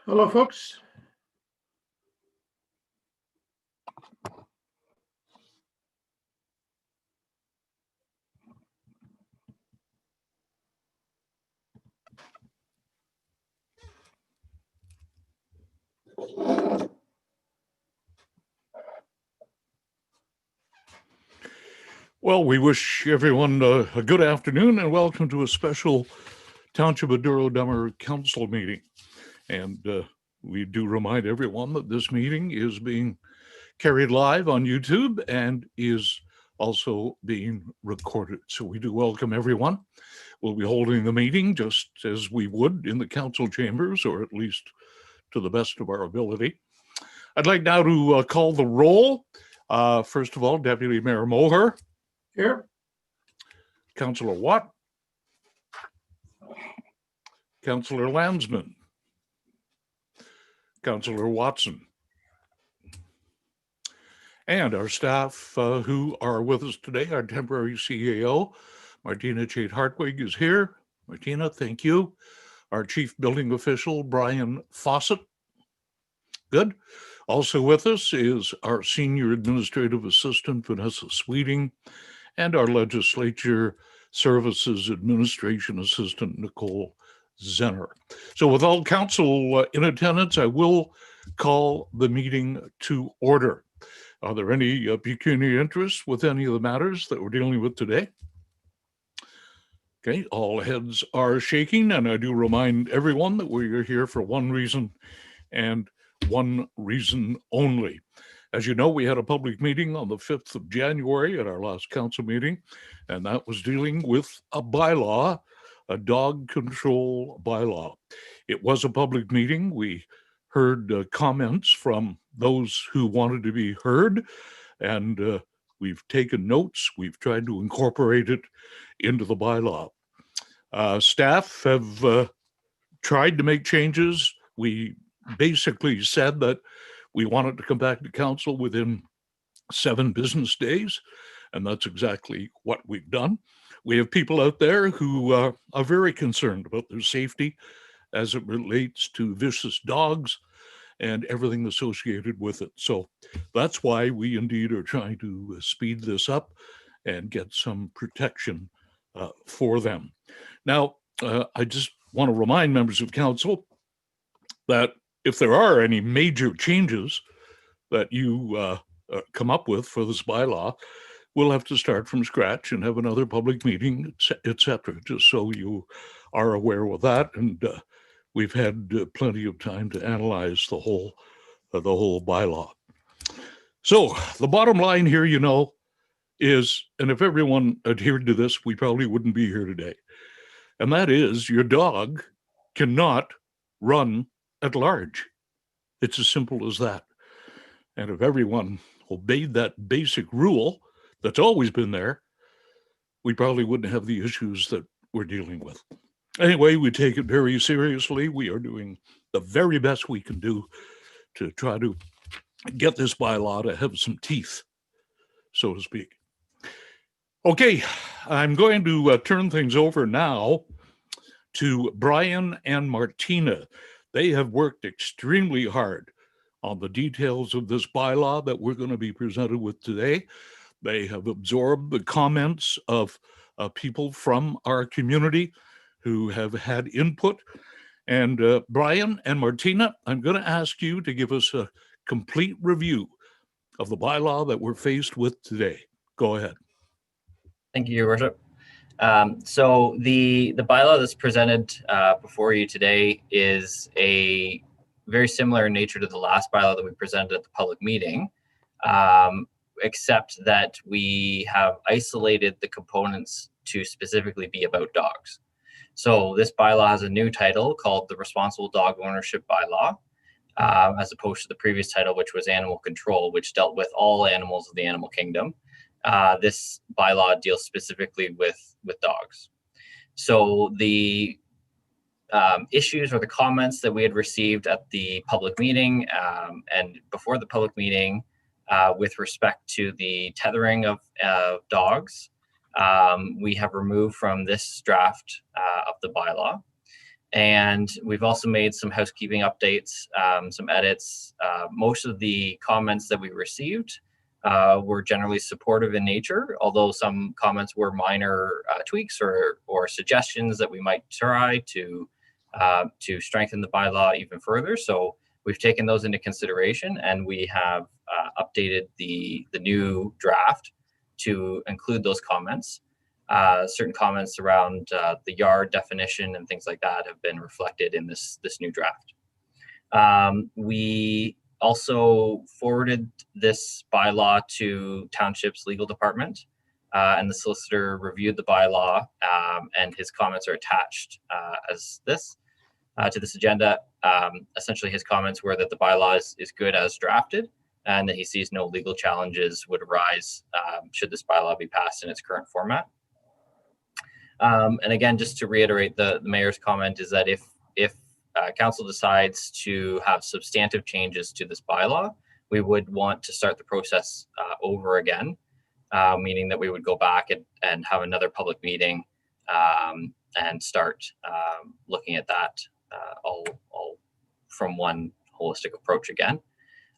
Hello, folks. Well, we wish everyone a good afternoon and welcome to a special Township of Douro-Dummer Council meeting. And we do remind everyone that this meeting is being carried live on YouTube and is also being recorded. So we do welcome everyone. We'll be holding the meeting just as we would in the council chambers, or at least to the best of our ability. I'd like now to call the roll. First of all, Deputy Mayor Moher. Here. Councillor Watt. Councillor Landsman. Councillor Watson. And our staff who are with us today, our temporary CAO, Martina Chait-Hartwig is here. Martina, thank you. Our Chief Building Official, Brian Fawcett. Good. Also with us is our Senior Administrative Assistant, Vanessa Sweeting, and our Legislature Services Administration Assistant, Nicole Zenner. So with all council in attendance, I will call the meeting to order. Are there any pecuniary interests with any of the matters that we're dealing with today? Okay, all heads are shaking, and I do remind everyone that we are here for one reason and one reason only. As you know, we had a public meeting on the 5th of January at our last council meeting, and that was dealing with a bylaw, a dog control bylaw. It was a public meeting. We heard comments from those who wanted to be heard, and we've taken notes. We've tried to incorporate it into the bylaw. Staff have tried to make changes. We basically said that we wanted to come back to council within 7 business days, and that's exactly what we've done. We have people out there who are very concerned about their safety as it relates to vicious dogs and everything associated with it. So that's why we indeed are trying to speed this up and get some protection for them. Now, I just want to remind members of council that if there are any major changes that you come up with for this bylaw, we'll have to start from scratch and have another public meeting, etc. Just so you are aware of that. And we've had plenty of time to analyze the whole bylaw. So the bottom line here, you know, is, and if everyone adhered to this, we probably wouldn't be here today. And that is, your dog cannot run at large. It's as simple as that. And if everyone obeyed that basic rule that's always been there, we probably wouldn't have the issues that we're dealing with. Anyway, we take it very seriously. We are doing the very best we can do to try to get this bylaw to have some teeth, so to speak. Okay, I'm going to turn things over now to Brian and Martina. They have worked extremely hard on the details of this bylaw that we're going to be presented with today. They have absorbed the comments of people from our community who have had input. And Brian and Martina, I'm going to ask you to give us a complete review of the bylaw that we're faced with today. Go ahead. Thank you, Your Worship. So the bylaw that's presented before you today is a very similar in nature to the last bylaw that we presented at the public meeting, except that we have isolated the components to specifically be about dogs. So this bylaw has a new title called the Responsible Dog Ownership Bylaw, as opposed to the previous title, which was Animal Control, which dealt with all animals of the animal kingdom. This bylaw deals specifically with dogs. So the issues or the comments that we had received at the public meeting and before the public meeting with respect to the tethering of dogs, we have removed from this draft of the bylaw. And we've also made some housekeeping updates, some edits. Most of the comments that we received were generally supportive in nature, although some comments were minor tweaks or suggestions that we might try to strengthen the bylaw even further. So we've taken those into consideration, and we have updated the new draft to include those comments. Certain comments around the yard definition and things like that have been reflected in this new draft. We also forwarded this bylaw to Township's legal department, and the solicitor reviewed the bylaw, and his comments are attached as this to this agenda. Essentially, his comments were that the bylaw is good as drafted, and that he sees no legal challenges would arise should this bylaw be passed in its current format. And again, just to reiterate the mayor's comment is that if council decides to have substantive changes to this bylaw, we would want to start the process over again, meaning that we would go back and have another public meeting and start looking at that all from one holistic approach again.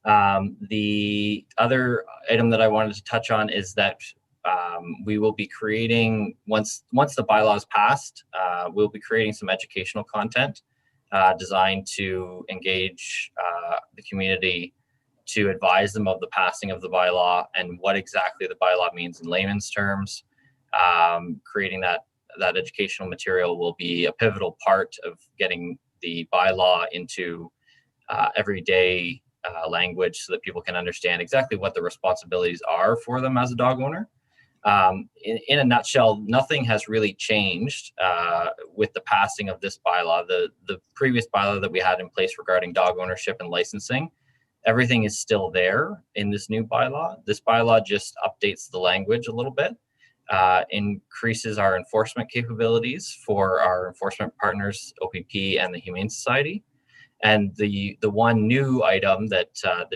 The other item that I wanted to touch on is that we will be creating, once the bylaw is passed, we'll be creating some educational content designed to engage the community, to advise them of the passing of the bylaw and what exactly the bylaw means in layman's terms. Creating that educational material will be a pivotal part of getting the bylaw into everyday language so that people can understand exactly what the responsibilities are for them as a dog owner. In a nutshell, nothing has really changed with the passing of this bylaw. The previous bylaw that we had in place regarding dog ownership and licensing, everything is still there in this new bylaw. This bylaw just updates the language a little bit, increases our enforcement capabilities for our enforcement partners, OPP and the Humane Society. And the one new item that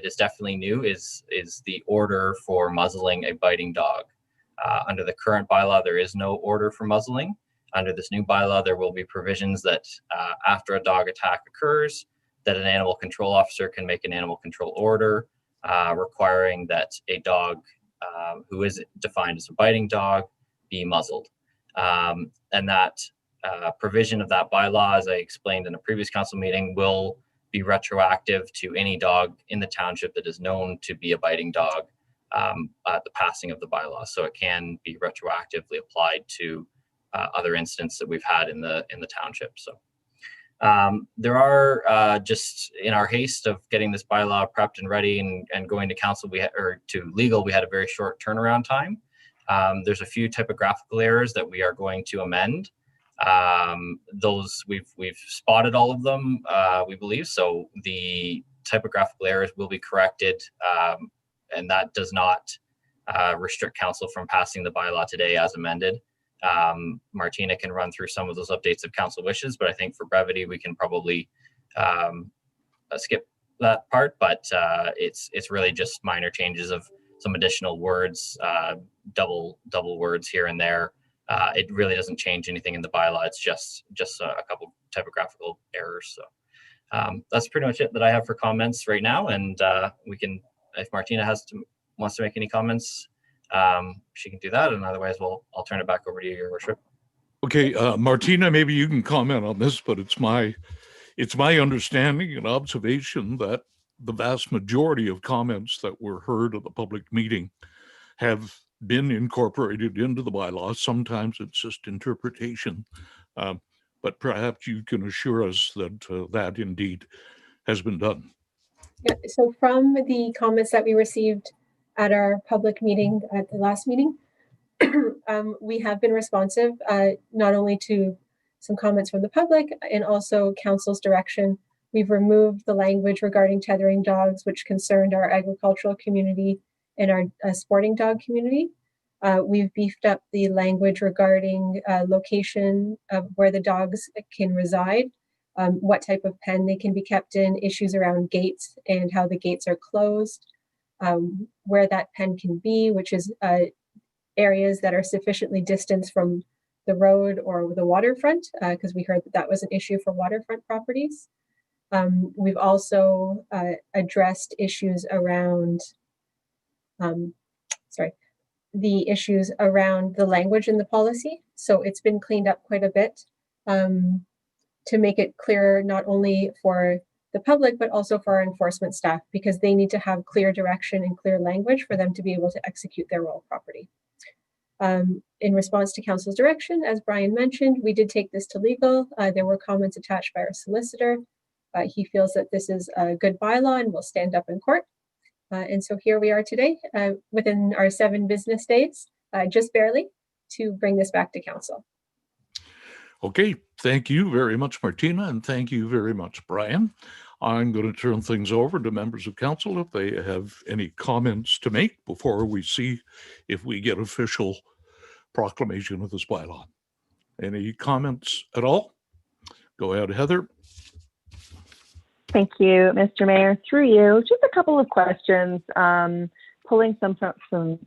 is definitely new is the order for muzzling a biting dog. Under the current bylaw, there is no order for muzzling. Under this new bylaw, there will be provisions that after a dog attack occurs, that an animal control officer can make an animal control order requiring that a dog who is defined as a biting dog be muzzled. And that provision of that bylaw, as I explained in a previous council meeting, will be retroactive to any dog in the township that is known to be a biting dog at the passing of the bylaw. So it can be retroactively applied to other incidents that we've had in the township. So there are just in our haste of getting this bylaw prepped and ready and going to council, or to legal, we had a very short turnaround time. There's a few typographical errors that we are going to amend. Those we've spotted all of them, we believe. So the typographical errors will be corrected, and that does not restrict council from passing the bylaw today as amended. Martina can run through some of those updates if council wishes, but I think for brevity we can probably skip that part. But it's really just minor changes of some additional words, double words here and there. It really doesn't change anything in the bylaw. It's just a couple typographical errors. So that's pretty much it that I have for comments right now. And we can, if Martina wants to make any comments, she can do that. And otherwise, I'll turn it back over to you, Your Worship. Okay, Martina, maybe you can comment on this, but it's my understanding and observation that the vast majority of comments that were heard at the public meeting have been incorporated into the bylaw. Sometimes it's just interpretation, but perhaps you can assure us that that indeed has been done. Yeah, so from the comments that we received at our public meeting at the last meeting, we have been responsive not only to some comments from the public and also council's direction. We've removed the language regarding tethering dogs, which concerned our agricultural community and our sporting dog community. We've beefed up the language regarding location of where the dogs can reside, what type of pen they can be kept in, issues around gates and how the gates are closed, where that pen can be, which is areas that are sufficiently distanced from the road or the waterfront, because we heard that that was an issue for waterfront properties. We've also addressed issues around, the issues around the language in the policy. So it's been cleaned up quite a bit to make it clearer not only for the public, but also for our enforcement staff, because they need to have clear direction and clear language for them to be able to execute their role properly. In response to council's direction, as Brian mentioned, we did take this to legal. There were comments attached by our solicitor. He feels that this is a good bylaw and will stand up in court. And so here we are today within our 7 business days, just barely, to bring this back to council. Okay, thank you very much, Martina, and thank you very much, Brian. I'm going to turn things over to members of council if they have any comments to make before we see if we get official proclamation of this bylaw. Any comments at all? Go ahead, Heather. Thank you, Mr. Mayor. Through you, just a couple of questions, pulling some from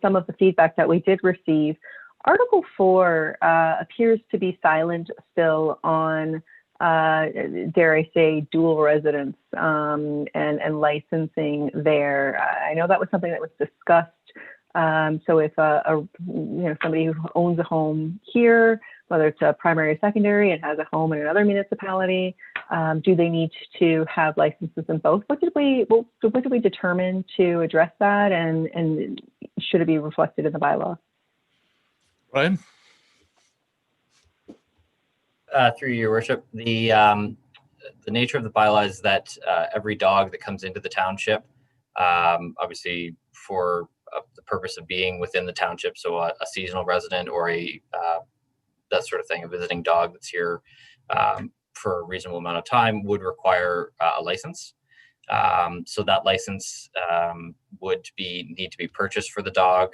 some of the feedback that we did receive. Article 4 appears to be silent still on, dare I say, dual residence and licensing there. I know that was something that was discussed. So if somebody who owns a home here, whether it's a primary or secondary, and has a home in another municipality, do they need to have licenses in both? What did we determine to address that, and should it be reflected in the bylaw? Brian? Through your worship, the nature of the bylaw is that every dog that comes into the township, obviously for the purpose of being within the township, so a seasonal resident or that sort of thing, a visiting dog that's here for a reasonable amount of time would require a license. So that license would need to be purchased for the dog,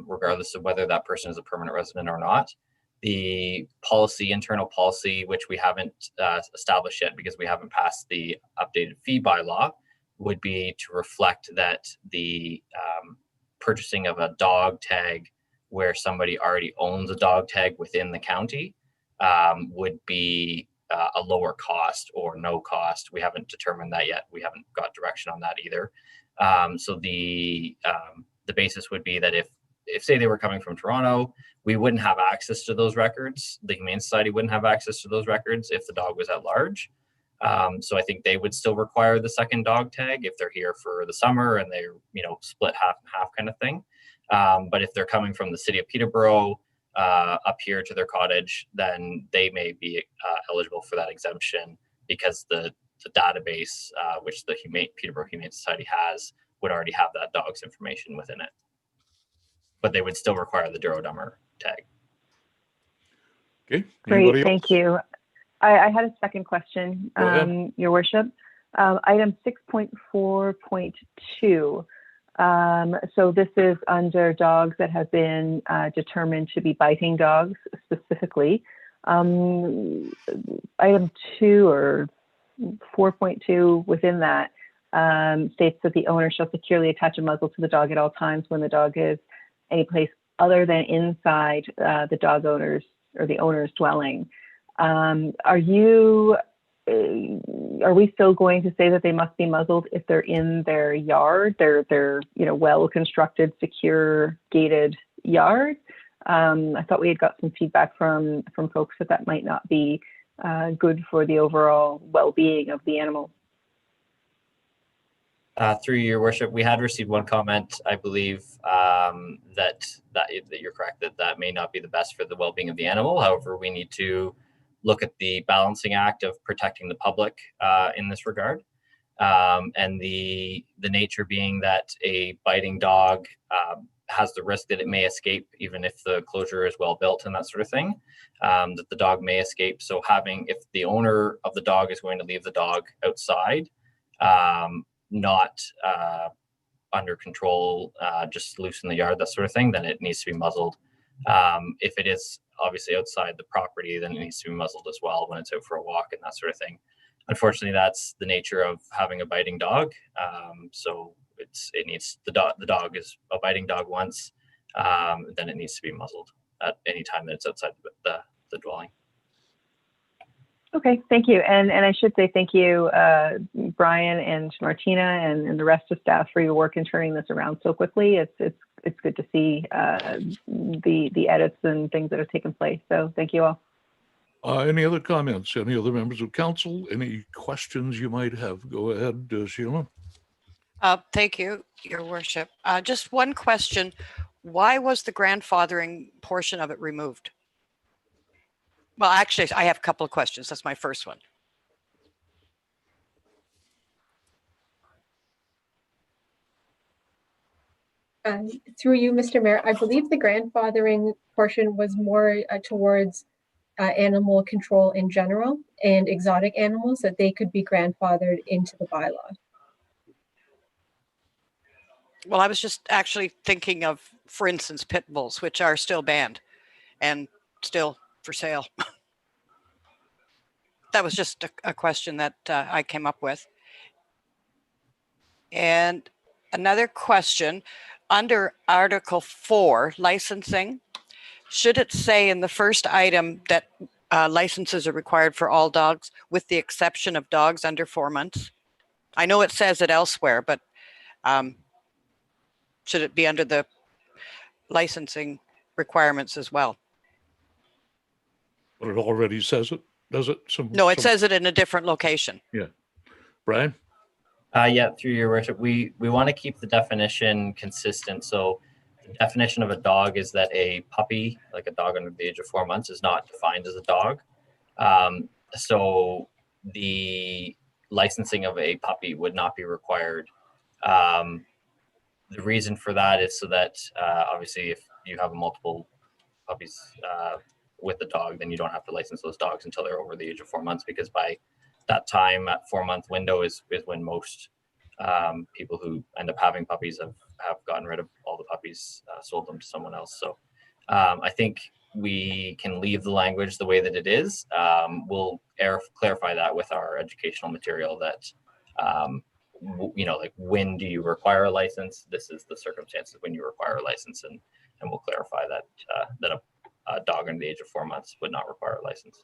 regardless of whether that person is a permanent resident or not. The policy, internal policy, which we haven't established yet because we haven't passed the updated fee bylaw, would be to reflect that the purchasing of a dog tag where somebody already owns a dog tag within the county would be a lower cost or no cost. We haven't determined that yet. We haven't got direction on that either. So the basis would be that if say they were coming from Toronto, we wouldn't have access to those records. The Humane Society wouldn't have access to those records if the dog was at large. So I think they would still require the second dog tag if they're here for the summer and they're, split half and half kind of thing. But if they're coming from the city of Peterborough up here to their cottage, then they may be eligible for that exemption because the database, which the Peterborough Humane Society has, would already have that dog's information within it. But they would still require the Douro-Dummer tag. Okay. Great, thank you. I had a second question, Your Worship. Item 6.4.2. So this is under dogs that have been determined to be biting dogs specifically. Item 2 or 4.2 within that states that the owner shall securely attach a muzzle to the dog at all times when the dog is any place other than inside the dog owner's or the owner's dwelling. Are we still going to say that they must be muzzled if they're in their yard, their well-constructed, secure, gated yard? I thought we had got some feedback from folks that might not be good for the overall well-being of the animal. Through your worship, we had received one comment, I believe, that you're correct, that may not be the best for the well-being of the animal. However, we need to look at the balancing act of protecting the public in this regard. And the nature being that a biting dog has the risk that it may escape even if the closure is well built and that sort of thing, that the dog may escape. So if the owner of the dog is going to leave the dog outside, not under control, just loose in the yard, that sort of thing, then it needs to be muzzled. If it is obviously outside the property, then it needs to be muzzled as well when it's out for a walk and that sort of thing. Unfortunately, that's the nature of having a biting dog. So the dog is a biting dog once, then it needs to be muzzled. at any time that it's outside the dwelling. Okay, thank you. And I should say thank you, Brian and Martina and the rest of staff for your work in turning this around so quickly. It's good to see the edits and things that have taken place. So thank you all. Any other comments? Any other members of council? Any questions you might have? Go ahead, Sheila. Thank you, Your Worship. Just one question. Why was the grandfathering portion of it removed? Well, actually, I have a couple of questions. That's my first one. Through you, Mr. Mayor, I believe the grandfathering portion was more towards animal control in general and exotic animals, that they could be grandfathered into the bylaw. Well, I was just actually thinking of, for instance, pit bulls, which are still banned and still for sale. That was just a question that I came up with. And another question, under Article 4, licensing, should it say in the first item that licenses are required for all dogs with the exception of dogs under 4 months? I know it says it elsewhere, but should it be under the licensing requirements as well? But it already says it, does it? No, it says it in a different location. Yeah. Brian? Yeah, through your worship, we want to keep the definition consistent. So the definition of a dog is that a puppy, like a dog under the age of 4 months, is not defined as a dog. So the licensing of a puppy would not be required. The reason for that is so that obviously if you have multiple puppies with the dog, then you don't have to license those dogs until they're over the age of 4 months, because by that time, that 4 month window is when most people who end up having puppies have gotten rid of all the puppies, sold them to someone else. So I think we can leave the language the way that it is. We'll clarify that with our educational material that, like, when do you require a license? This is the circumstances when you require a license, and we'll clarify that that a dog under the age of 4 months would not require a license.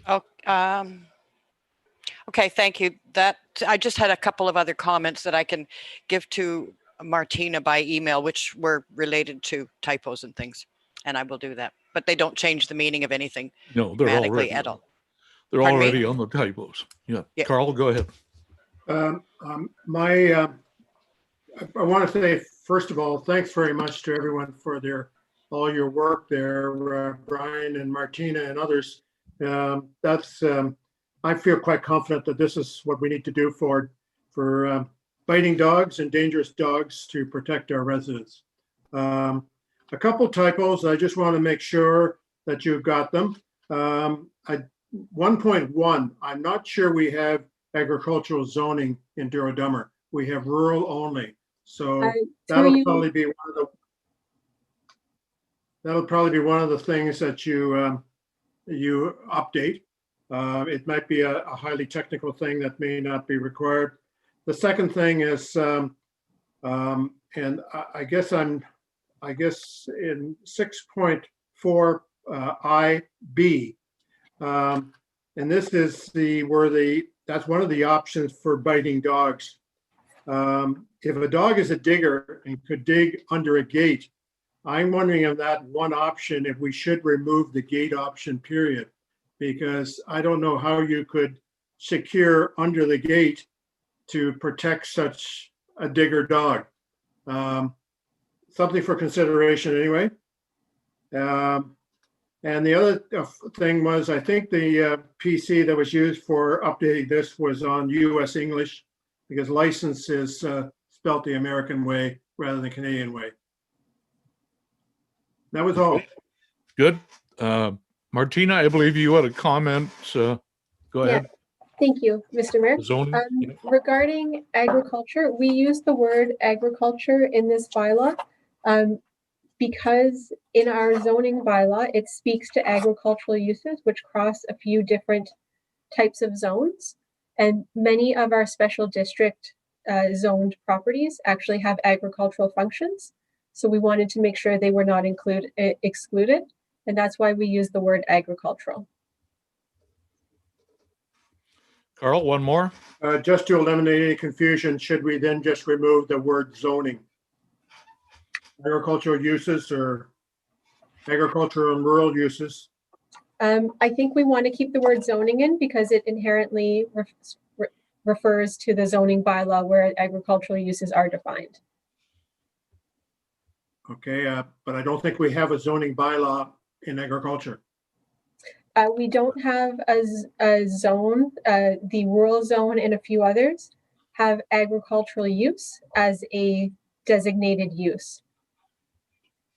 Oh, okay, thank you. That I just had a couple of other comments that I can give to Martina by email, which were related to typos and things, and I will do that. But they don't change the meaning of anything. No, they're already at all. They're Pardon me? already on the typos. Yeah. Yeah. Carl, go ahead. I want to say, first of all, thanks very much to everyone for all your work there, Brian and Martina and others. I feel quite confident that this is what we need to do for biting dogs and dangerous dogs to protect our residents. A couple typos. I just want to make sure that you've got them. 1.1, I'm not sure we have agricultural zoning in Douro-Dummer. We have rural only. So that'll probably be one of the things that you update. It might be a highly technical thing that may not be required. The second thing is, and I guess in 6.4 IB, and this is that's one of the options for biting dogs. If a dog is a digger and could dig under a gate, I'm wondering if that one option, if we should remove the gate option, period, because I don't know how you could secure under the gate to protect such a digger dog. Something for consideration anyway. And the other thing was, I think the PC that was used for updating this was on US English, because license is spelt the American way rather than Canadian way. That was all. Good. Martina, I believe you had a comment. Go ahead. Yeah. Thank you, Mr. Mayor. Zoning. Regarding agriculture, we use the word agriculture in this bylaw because in our zoning bylaw, it speaks to agricultural uses which cross a few different types of zones. And many of our special district zoned properties actually have agricultural functions. So we wanted to make sure they were not excluded. And that's why we use the word agricultural. Carl, one more. Just to eliminate any confusion, should we then just remove the word zoning? Agricultural uses or agricultural and rural uses? I think we want to keep the word zoning in because it inherently refers to the zoning bylaw where agricultural uses are defined. Okay, but I don't think we have a zoning bylaw in agriculture. We don't have a zone. The rural zone and a few others have agricultural use as a designated use.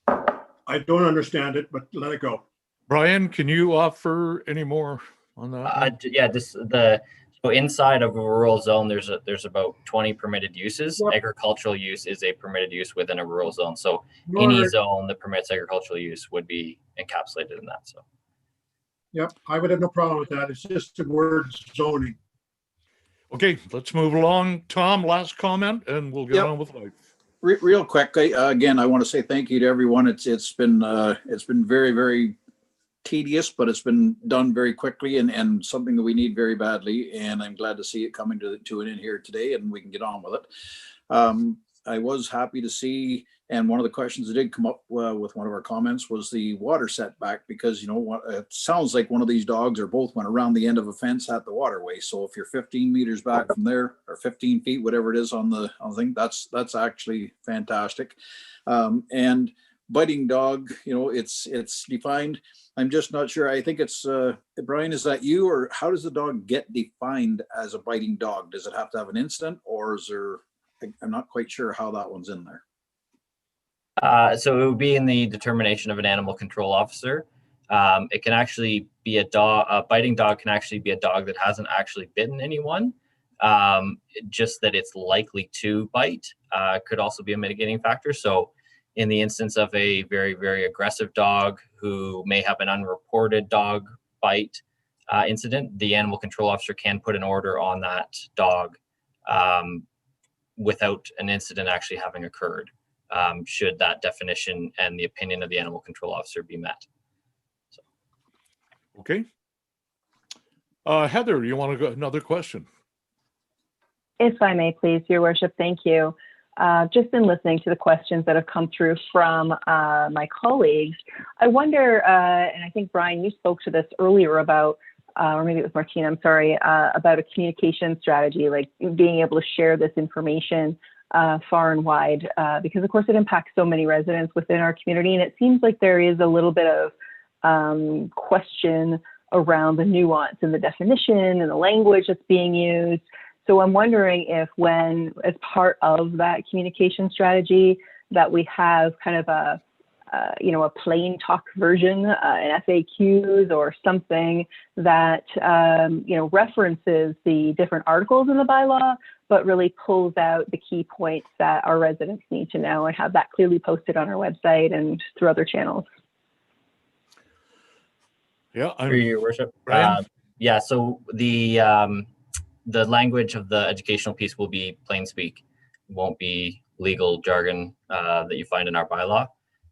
I don't understand it, but let it go. Brian, can you offer any more on that? Yeah, so inside of a rural zone, there's about 20 permitted uses. Yep. Agricultural use is a permitted use within a rural zone. So No, any zone that permits agricultural use would be encapsulated in that. So. Yep, I would have no problem with that. It's just the word zoning. Okay, let's move along. Tom, last comment, and we'll get on with life. Real quick, again, I want to say thank you to everyone. It's been very, very tedious, but it's been done very quickly and something that we need very badly. And I'm glad to see it coming to an end here today, and we can get on with it. I was happy to see, and one of the questions that did come up with one of our comments was the water setback, because it sounds like one of these dogs or both went around the end of a fence at the waterway. So if you're 15 meters back from there, or 15 feet, whatever it is on the thing, that's actually fantastic. And biting dog, it's defined. I'm just not sure. I think it's Brian, is that you, or how does the dog get defined as a biting dog? Does it have to have an incident, or is there? I'm not quite sure how that one's in there. So it would be in the determination of an animal control officer. It can actually be a dog. A biting dog can actually be a dog that hasn't actually bitten anyone. Just that it's likely to bite could also be a mitigating factor. So in the instance of a very, very aggressive dog who may have an unreported dog bite incident, the animal control officer can put an order on that dog without an incident actually having occurred, should that definition and the opinion of the animal control officer be met. So. Okay. Heather, you want to go another question? If I may, please, Your Worship, thank you. Just in listening to the questions that have come through from my colleagues, I wonder, and I think, Brian, you spoke to this earlier about, or maybe it was Martina, I'm sorry, about a communication strategy, like being able to share this information far and wide, because of course it impacts so many residents within our community. And it seems like there is a little bit of question around the nuance and the definition and the language that's being used. So I'm wondering if when, as part of that communication strategy, that we have kind of a plain talk version, an FAQs or something that, references the different articles in the bylaw, but really pulls out the key points that our residents need to know, and have that clearly posted on our website and through other channels. Yeah, For Your Worship. Yeah, so the language of the educational piece will be plain speak. It won't be legal jargon that you find in our bylaw.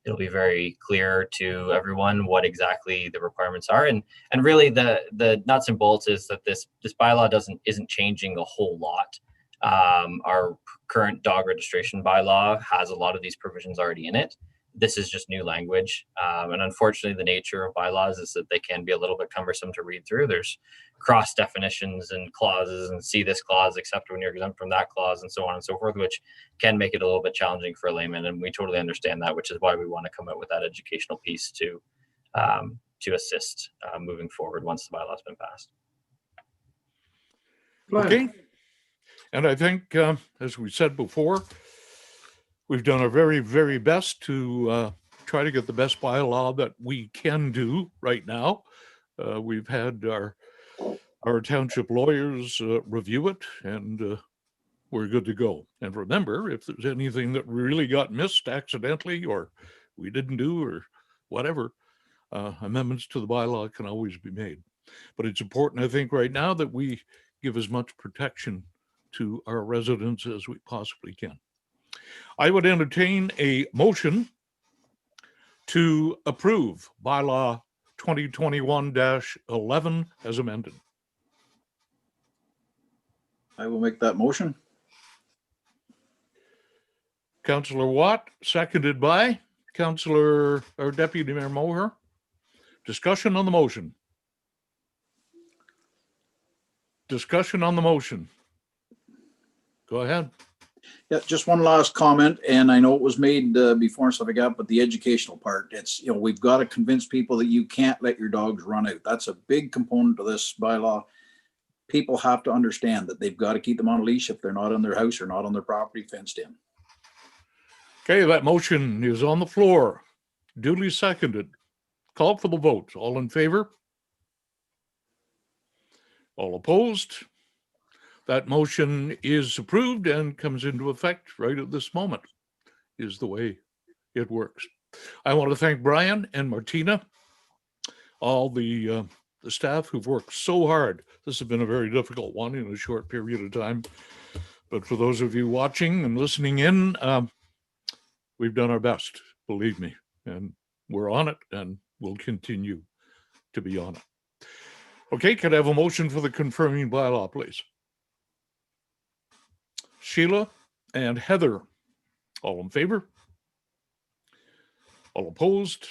It'll be very clear to everyone what exactly the requirements are, and really the nuts and bolts is that this bylaw isn't changing a whole lot. Our current dog registration bylaw has a lot of these provisions already in it. This is just new language, and unfortunately, the nature of bylaws is that they can be a little bit cumbersome to read through. There's cross definitions and clauses, and see this clause except when you're exempt from that clause, and so on and so forth, which can make it a little bit challenging for a layman. And we totally understand that, which is why we want to come out with that educational piece to assist moving forward once the bylaw's been passed. Okay. And I think, as we said before, we've done our very, very best to try to get the best bylaw that we can do right now. We've had our township lawyers review it, and we're good to go. And remember, if there's anything that really got missed accidentally or we didn't do or whatever, amendments to the bylaw can always be made. But it's important, I think, right now that we give as much protection to our residents as we possibly can. I would entertain a motion to approve bylaw 2021-11 as amended. I will make that motion. Councillor Watt, seconded by Councillor or Deputy Mayor Moher. Discussion on the motion. Discussion on the motion. Go ahead. Yeah, just one last comment, and I know it was made before and stuff like that, but the educational part, it's, you know, we've got to convince people that you can't let your dogs run out. That's a big component of this bylaw. People have to understand that they've got to keep them on a leash if they're not in their house or not on their property fenced in. Okay, that motion is on the floor, duly seconded. Call for the vote. All in favor? All opposed? That motion is approved and comes into effect right at this moment, is the way it works. I want to thank Brian and Martina, all the staff who've worked so hard. This has been a very difficult one in a short period of time. But for those of you watching and listening in, we've done our best, believe me, and we're on it and we'll continue to be on it. Okay, could I have a motion for the confirming bylaw, please? Sheila and Heather, all in favor? All opposed?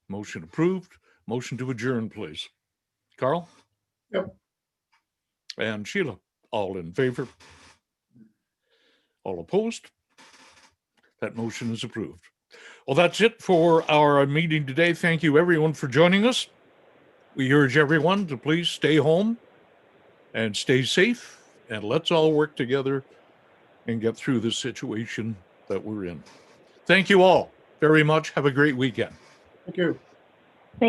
Motion approved. Motion to adjourn, please. Carl? Yep. And Sheila, all in favor? All opposed? That motion is approved. Well, that's it for our meeting today. Thank you, everyone, for joining us. We urge everyone to please stay home and stay safe, and let's all work together and get through this situation that we're in. Thank you all very much. Have a great weekend. Thank you.